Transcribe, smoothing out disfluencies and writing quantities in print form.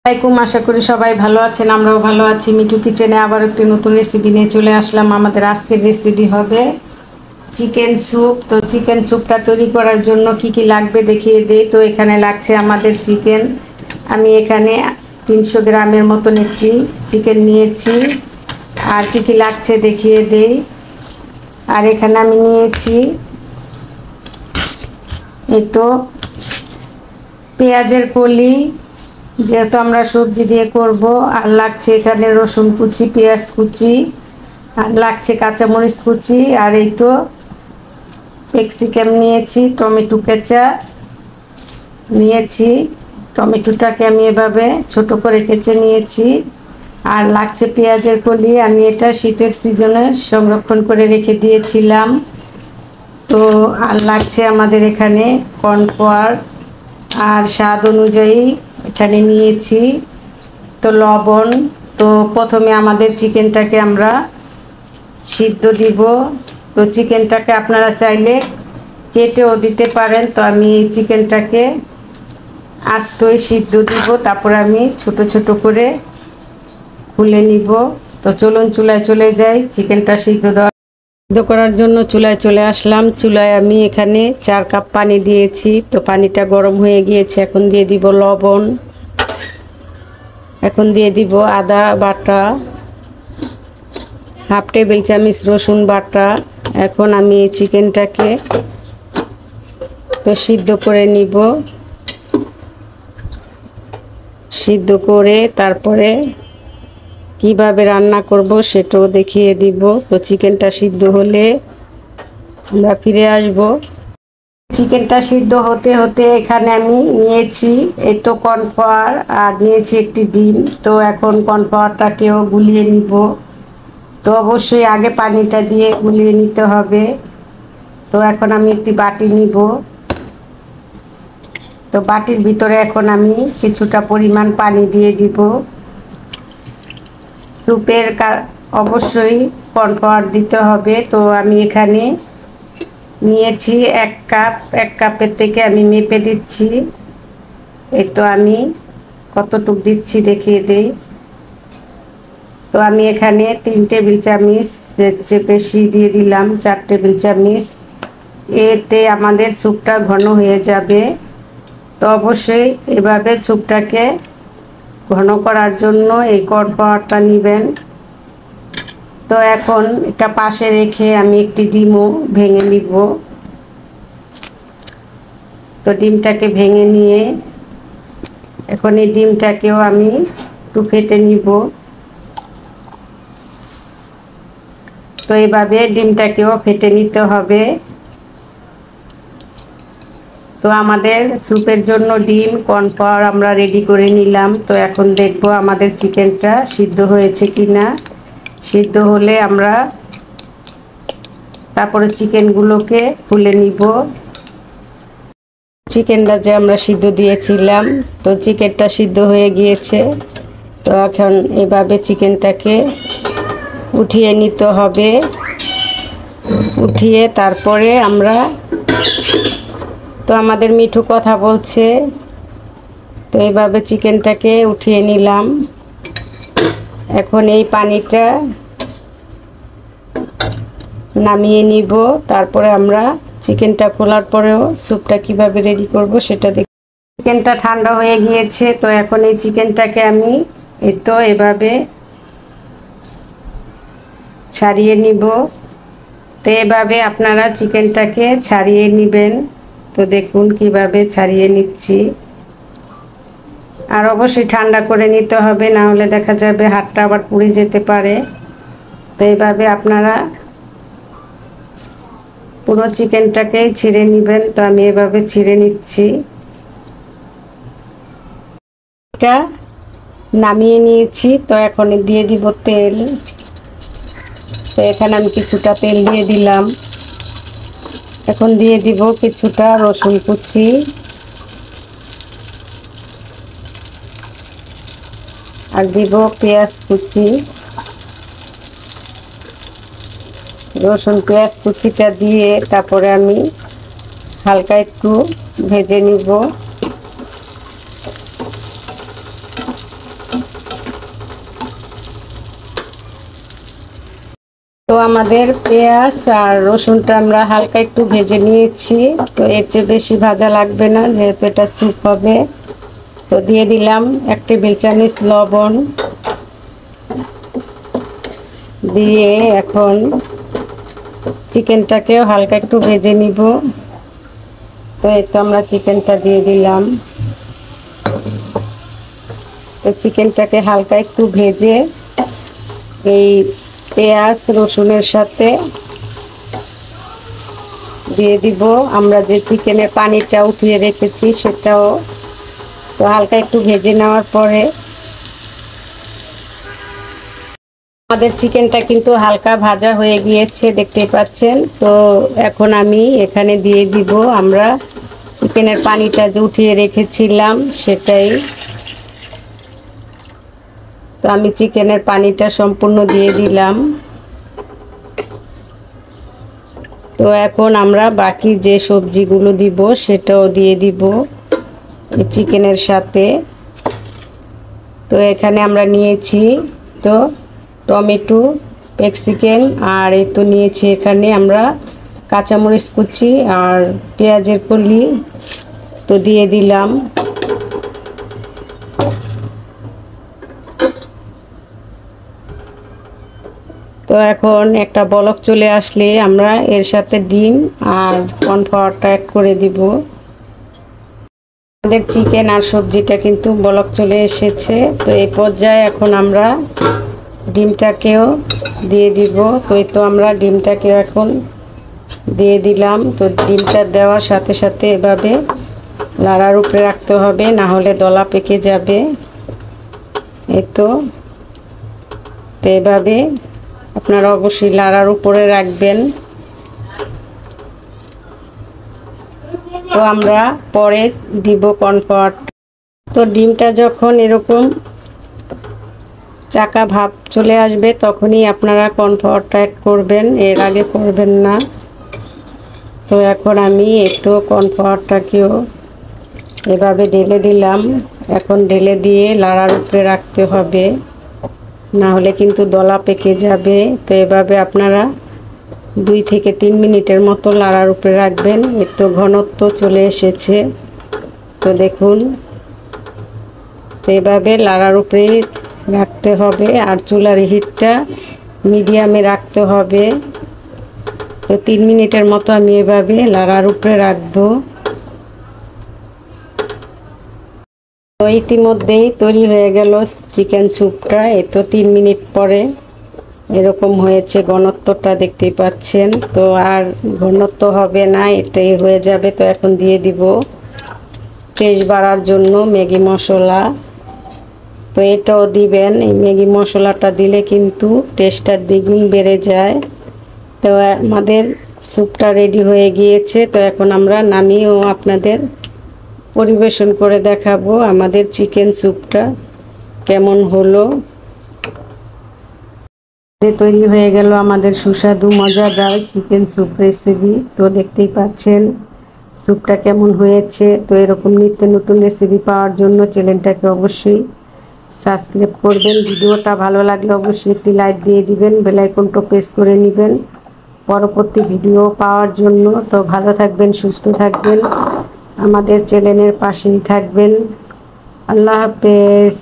আসসালামাইকুম, আশা করি সবাই ভালো আছেন। আমরাও ভালো আছি। মিঠু কিচেনে আবার একটি নতুন রেসিপি নিয়ে চলে আসলাম। আমাদের আজকের রেসিপি হবে চিকেন স্যুপ। তো চিকেন স্যুপটা তৈরি করার জন্য কি কি লাগবে দেখিয়ে দেই। তো এখানে লাগছে আমাদের চিকেন। আমি এখানে 300 গ্রামের মতন একটি চিকেন নিয়েছি। আর কি কি লাগছে দেখিয়ে দেই। আর এখানে আমি নিয়েছি এই তো পেঁয়াজের কলি, যেহেতু আমরা সবজি দিয়ে করব। আর লাগছে এখানে রসুন কুচি, পেঁয়াজ কুচি, আর লাগছে কাঁচামরিচ কুচি। আর এই তো ক্যাপসিকাম নিয়েছি, টমেটো কেঁচা নিয়েছি। টমেটোটাকে আমি এভাবে ছোট করে কেচে নিয়েছি। আর লাগছে পেঁয়াজের কলি। আমি এটা শীতের সিজনে সংরক্ষণ করে রেখে দিয়েছিলাম। তো আর লাগছে আমাদের এখানে কর্নফ্লাওয়ার, আর স্বাদ অনুযায়ী এখানে নিয়েছি তো লবণ। তো প্রথমে আমাদের চিকেনটাকে আমরা সিদ্ধ দিব। তো চিকেনটাকে আপনারা চাইলে কেটেও দিতে পারেন। তো আমি এই চিকেনটাকে আস্তই সিদ্ধ দিব, তারপর আমি ছোট ছোট করে খুলে নিব। তো চলুন চুলায় চলে যাই। চিকেনটা সিদ্ধ করার জন্য চুলায় চলে আসলাম। চুলায় আমি এখানে 4 কাপ পানি দিয়েছি। তো পানিটা গরম হয়ে গিয়েছে। এখন দিয়ে দিব লবণ, এখন দিয়ে দিব আদা বাটা, হাফ টেবিল চামচ রসুন বাটা। এখন আমি এই চিকেনটাকে তো সিদ্ধ করে নিব। সিদ্ধ করে তারপরে কিভাবে রান্না করব সেটাও দেখিয়ে দিব। তো চিকেনটা সিদ্ধ হলে আমরা ফিরে আসব। চিকেনটা সিদ্ধ হতে হতে এখানে আমি নিয়েছি এই তো কর্নফ্লাওয়ার, আর নিয়েছি একটি ডিম। তো এখন কর্নফ্লাওয়ারটাকেও গুলিয়ে নিব। তো অবশ্যই আগে পানিটা দিয়ে গুলিয়ে নিতে হবে। তো এখন আমি একটি বাটি নিব। তো বাটির ভিতরে এখন আমি কিছুটা পরিমাণ পানি দিয়ে দিব। স্যুপের অবশ্যই কর্নফ্লাওয়ার দিতে হবে। তো আমি এখানে নিয়েছি 1 কাপ। 1 কাপের থেকে আমি মেপে দিচ্ছি। এই তো আমি কতটুকু দিচ্ছি দেখিয়ে দেই। তো আমি এখানে 3 টেবিল চামচ চেয়ে বেশি দিয়ে দিলাম, 4 টেবিল চামচ। এতে আমাদের স্যুপটা ঘন হয়ে যাবে। তো অবশ্যই এভাবে স্যুপটাকে ঘন করার জন্য এই কর্নফ্লাওয়ারটা নেবেন। তো এখন এটা পাশে রেখে আমি একটি ডিমও ভেঙে নিব। তো ডিমটাকে ভেঙে নিয়ে এখন এই ডিমটাকেও আমি একটু ফেটে নিব। তো এইভাবে ডিমটাকেও ফেটে নিতে হবে। তো আমাদের স্যুপের জন্য ডিম, কর্নফ্লাওয়ার আমরা রেডি করে নিলাম। তো এখন দেখব আমাদের চিকেনটা সিদ্ধ হয়েছে কিনা। সিদ্ধ হলে আমরা তারপরে চিকেনগুলোকে খুলে নিব। চিকেনটা যে আমরা সিদ্ধ দিয়েছিলাম, তো চিকেনটা সিদ্ধ হয়ে গিয়েছে। তো এখন এভাবে চিকেনটাকে উঠিয়ে নিতে হবে। উঠিয়ে তারপরে আমরা তো আমাদের মিঠু কথা বলছে। তো এইভাবে চিকেনটাকে উঠিয়ে নিলাম। এখন এই পানিটা নামিয়ে নিব। তারপরে আমরা চিকেনটা খোলার পরেও স্যুপটা কিভাবে রেডি করব সেটা দেখি। চিকেনটা ঠান্ডা হয়ে গিয়েছে। তো এখন এই চিকেনটাকে আমি এই তো এভাবে ছাড়িয়ে নিব। তো এভাবে আপনারা চিকেনটাকে ছাড়িয়ে নেবেন। তো দেখুন কিভাবে ছাড়িয়ে নিচ্ছি। আর অবশ্যই ঠান্ডা করে নিতে হবে, না হলে দেখা যাবে হাতটা আবার পুড়ে যেতে পারে। তো এইভাবে আপনারা পুরো চিকেনটাকেই ছিঁড়ে নেবেন। তো আমি এভাবে ছিঁড়ে নিচ্ছি। এটা নামিয়ে নিয়েছি। তো এখন দিয়ে দিব তেল। তো এখানে আমি কিছুটা তেল দিয়ে দিলাম। এখন দিয়ে দিব কিছুটা রসুন কুচি, আর দিব পেঁয়াজ কুচি। রসুন পেঁয়াজ কুচিটা দিয়ে তারপরে আমি হালকা একটু ভেজে নিব। আমাদের পেঁয়াজ আর রসুনটা আমরা হালকা একটু ভেজে নিয়েছি। তো এর চেয়ে বেশি ভাজা লাগবে না, যেহেতু এটা স্যুপ হবে। তো দিয়ে দিলাম 1 টেবিল চামচ লবণ, দিয়ে এখন চিকেনটাকেও হালকা একটু ভেজে নিব। তো এই তো আমরা চিকেনটা দিয়ে দিলাম। তো চিকেনটাকে হালকা একটু ভেজে এই পেঁয়াজ রসুনের সাথে দিয়ে দিব আমরা যে চিকেনের পানিটা উঠিয়ে রেখেছি সেটাও। তো হালকা একটু ভেজে নেওয়ার পরে আমাদের চিকেনটা কিন্তু হালকা ভাজা হয়ে গিয়েছে, দেখতেই পাচ্ছেন। তো এখন আমি এখানে দিয়ে দিব আমরা চিকেনের পানিটা যে উঠিয়ে রেখেছিলাম সেটাই। তো আমি চিকেনের পানিটা সম্পূর্ণ দিয়ে দিলাম। তো এখন আমরা বাকি যে সবজিগুলো দিব সেটাও দিয়ে দিব এই চিকেনের সাথে। তো এখানে আমরা নিয়েছি তো টমেটো, ক্যাপসিকাম, আর এই তো নিয়েছি এখানে আমরা কাঁচামরিচ কুচি আর পেঁয়াজের কলি। তো দিয়ে দিলাম। তো এখন একটা বলক চলে আসলে আমরা এর সাথে ডিম আর কর্নফ্লাওয়ারটা অ্যাড করে দিব। আমাদের চিকেন আর সবজিটা কিন্তু বলক চলে এসেছে। তো এই পর্যায়ে এখন আমরা ডিমটাকেও দিয়ে দিব। তো এই তো আমরা ডিমটাকেও এখন দিয়ে দিলাম। তো ডিমটা দেওয়ার সাথে সাথে এভাবে লাড়ার উপরে রাখতে হবে, না হলে দলা পেকে যাবে। এই তো এভাবে আপনারা অবশ্যই লাড়ার উপরে রাখবেন। তো আমরা পরে দিব কর্নফ্লাওয়ার। তো ডিমটা যখন এরকম চাকা ভাব চলে আসবে তখনই আপনারা কর্নফ্লাওয়ারটা অ্যাড করবেন, এর আগে করবেন না। তো এখন আমি একটু কর্নফ্লাওয়ারটাকেও এভাবে ঢেলে দিলাম। এখন ঢেলে দিয়ে লাড়ার উপরে রাখতে হবে, না হলে কিন্তু দলা পেকে যাবে। তো এভাবে আপনারা 2 থেকে 3 মিনিটের মতো লাড়ার উপরে রাখবেন। একটু ঘনত্ব চলে এসেছে, তো দেখুন। তো এভাবে লাড়ার উপরে রাখতে হবে, আর চুলার হিটটা মিডিয়ামে রাখতে হবে। তো 3 মিনিটের মতো আমি এভাবে লাড়ার উপরে রাখবো। তো ইতিমধ্যেই তৈরি হয়ে গেল চিকেন স্যুপটা। এই তো 3 মিনিট পরে এরকম হয়েছে, ঘনত্বটা দেখতেই পাচ্ছেন। তো আর ঘনত্ব হবে না, এটাই হয়ে যাবে। তো এখন দিয়ে দিব টেস্ট বাড়ার জন্য ম্যাগি মশলা। তো এটাও দিবেন, এই ম্যাগি মশলাটা দিলে কিন্তু টেস্টটা দ্বিগুণ বেড়ে যায়। তো আমাদের স্যুপটা রেডি হয়ে গিয়েছে। তো এখন আমরা নামিয়েও আপনাদের পরিবেশন করে দেখাবো আমাদের চিকেন স্যুপটা কেমন হলো। তৈরি হয়ে গেল আমাদের সুস্বাদু মজাদার চিকেন স্যুপ রেসিপি। তো দেখতেই পাচ্ছেন স্যুপটা কেমন হয়েছে। তো এরকম নিত্য নতুন রেসিপি পাওয়ার জন্য চ্যানেলটাকে অবশ্যই সাবস্ক্রাইব করবেন। ভিডিওটা ভালো লাগলে অবশ্যই একটি লাইক দিয়ে দিবেন, বেল আইকনটা প্রেস করে নেবেন পরবর্তী ভিডিও পাওয়ার জন্য। তো ভালো থাকবেন, সুস্থ থাকবেন, আমাদের চ্যানেলের পাশেই থাকবেন। আল্লাহ হাফেজ।